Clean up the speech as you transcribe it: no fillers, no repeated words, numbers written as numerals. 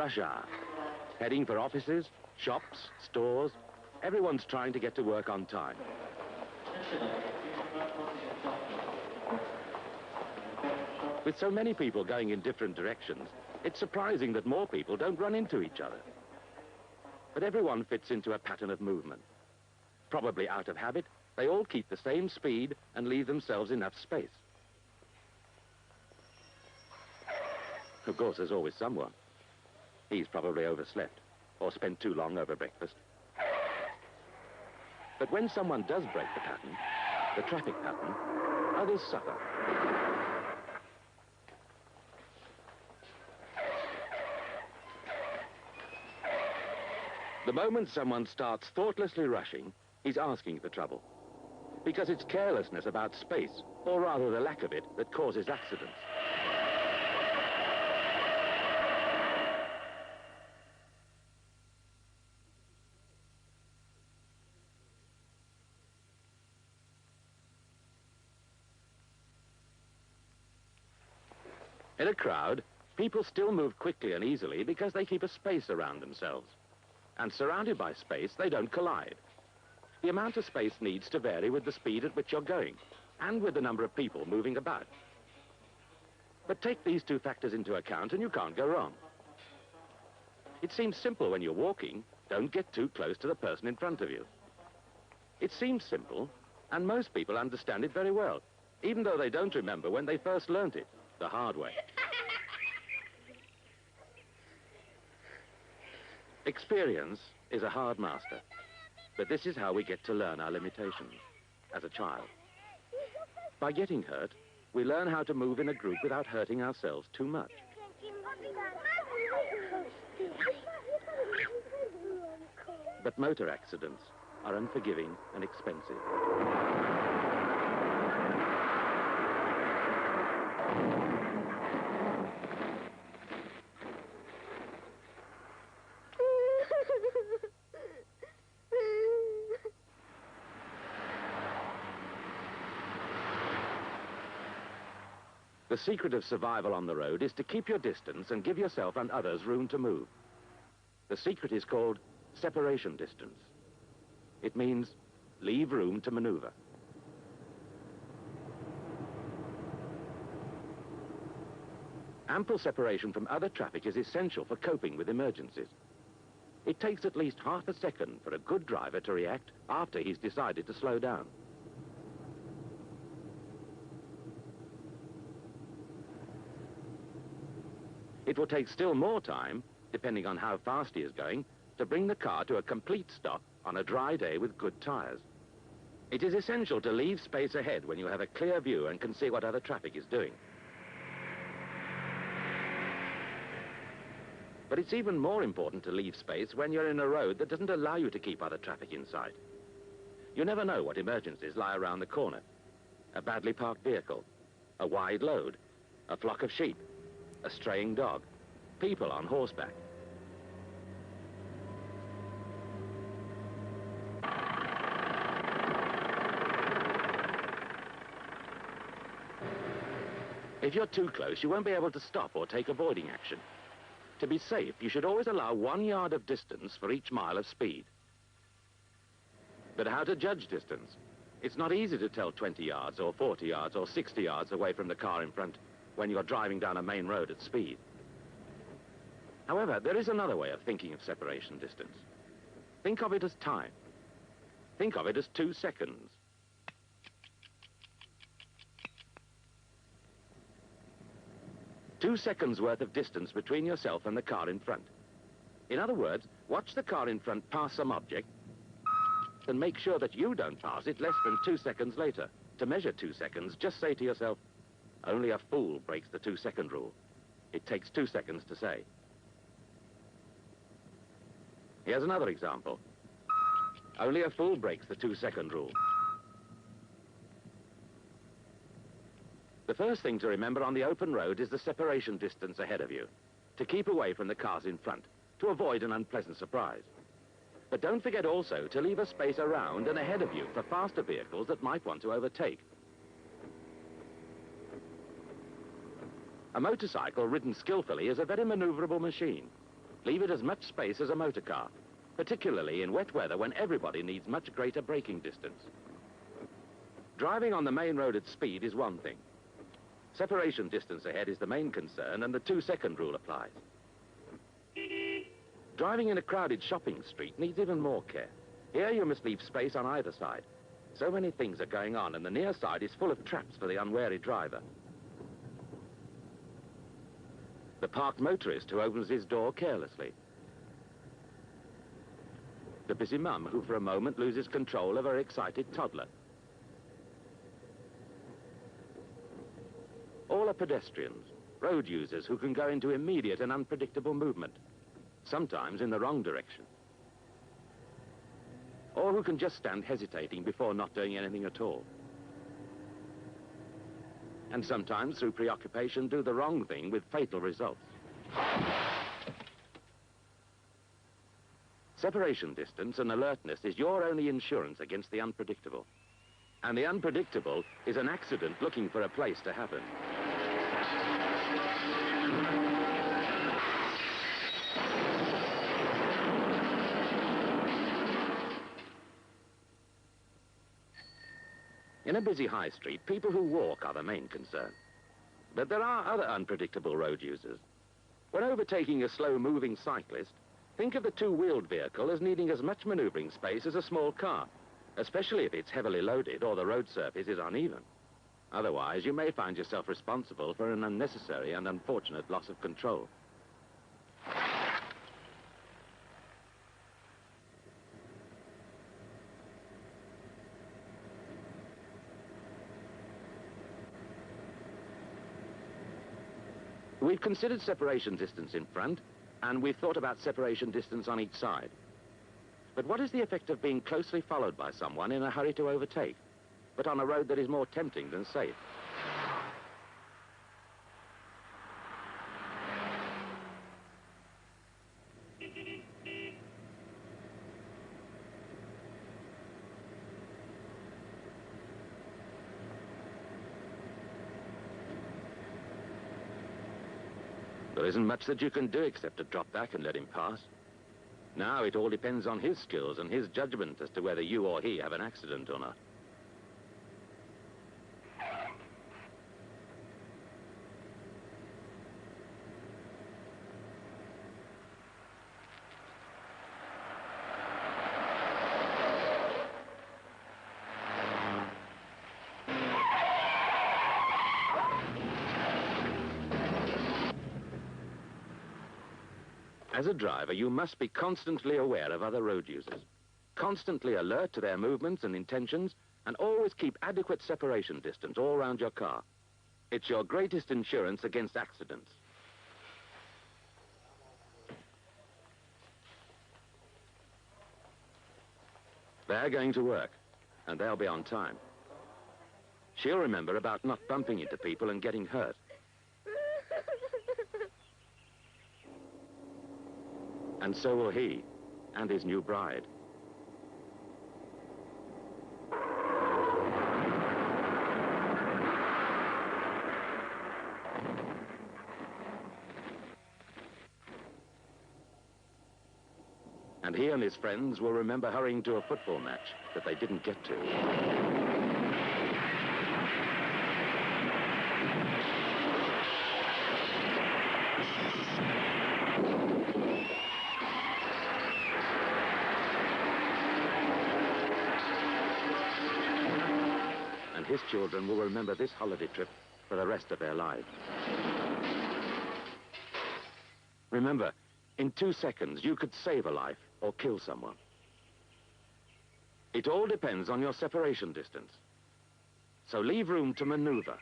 rush hour. Heading for offices, shops, stores. Everyone's trying to get to work on time. With so many people going in different directions, it's surprising that more people don't run into each other. But everyone fits into a pattern of movement. Probably out of habit, they all keep the same speed and leave themselves enough space. Of course, there's always someone. He's probably overslept or spent too long over breakfast. But when someone does break the pattern, the traffic pattern, others suffer. The moment someone starts thoughtlessly rushing, he's asking for trouble. Because it's carelessness about space, or rather the lack of it, that causes accidents. In a crowd, people still move quickly and easily because they keep a space around themselves. And surrounded by space, they don't collide. The amount of space needs to vary with the speed at which you're going, and with the number of people moving about. But take these two factors into account and you can't go wrong. It seems simple when you're walking. Don't get too close to the person in front of you. It seems simple, and most people understand it very well, even though they don't remember when they first learnt it the hard way. Experience is a hard master, but this is how we get to learn our limitations as a child. By getting hurt, we learn how to move in a group without hurting ourselves too much. But motor accidents are unforgiving and expensive. The secret of survival on the road is to keep your distance and give yourself and others room to move. The secret is called separation distance. It means leave room to maneuver. Ample separation from other traffic is essential for coping with emergencies. It takes at least half a second for a good driver to react after he's decided to slow down. It will take still more time, depending on how fast he is going, to bring the car to a complete stop on a dry day with good tires. It is essential to leave space ahead when you have a clear view and can see what other traffic is doing. But it's even more important to leave space when you're in a road that doesn't allow you to keep other traffic in sight. You never know what emergencies lie around the corner. A badly parked vehicle, a wide load, a flock of sheep, a straying dog, people on horseback. If you're too close, you won't be able to stop or take avoiding action. To be safe, you should always allow 1 yard of distance for each mile of speed. But how to judge distance? It's not easy to tell 20 yards or 40 yards or 60 yards away from the car in front when you're driving down a main road at speed. However, there is another way of thinking of separation distance. Think of it as time. Think of it as 2 seconds. Two seconds worth of distance between yourself and the car in front. In other words, watch the car in front pass some object and make sure that you don't pass it less than 2 seconds later. To measure 2 seconds, just say to yourself, only a fool breaks the 2-second rule. It takes 2 seconds to say. Here's another example. Only a fool breaks the 2-second rule. The first thing to remember on the open road is the separation distance ahead of you, to keep away from the cars in front, to avoid an unpleasant surprise. But don't forget also to leave a space around and ahead of you for faster vehicles that might want to overtake. A motorcycle ridden skillfully is a very maneuverable machine. Leave it as much space as a motor car, particularly in wet weather when everybody needs much greater braking distance. Driving on the main road at speed is one thing. Separation distance ahead is the main concern, and the 2-second rule applies. Driving in a crowded shopping street needs even more care. Here you must leave space on either side. So many things are going on, and the near side is full of traps for the unwary driver. The parked motorist who opens his door carelessly. The busy mum who for a moment loses control of her excited toddler. All are pedestrians, road users who can go into immediate and unpredictable movement, sometimes in the wrong direction, or who can just stand hesitating before not doing anything at all. And sometimes, through preoccupation, do the wrong thing with fatal results. Separation distance and alertness is your only insurance against the unpredictable. And the unpredictable is an accident looking for a place to happen. In a busy high street, people who walk are the main concern. But there are other unpredictable road users. When overtaking a slow-moving cyclist, think of the two-wheeled vehicle as needing as much maneuvering space as a small car, especially if it's heavily loaded or the road surface is uneven. Otherwise, you may find yourself responsible for an unnecessary and unfortunate loss of control. We've considered separation distance in front, and we've thought about separation distance on each side. But what is the effect of being closely followed by someone in a hurry to overtake, but on a road that is more tempting than safe? There isn't much that you can do except to drop back and let him pass. Now it all depends on his skills and his judgment as to whether you or he have an accident or not. As a driver, you must be constantly aware of other road users, constantly alert to their movements and intentions, and always keep adequate separation distance all around your car. It's your greatest insurance against accidents. They're going to work, and they'll be on time. She'll remember about not bumping into people and getting hurt. And so will he, and his new bride. And he and his friends will remember hurrying to a football match that they didn't get to. And his children will remember this holiday trip for the rest of their lives. Remember, in 2 seconds, you could save a life or kill someone. It all depends on your separation distance. So leave room to maneuver.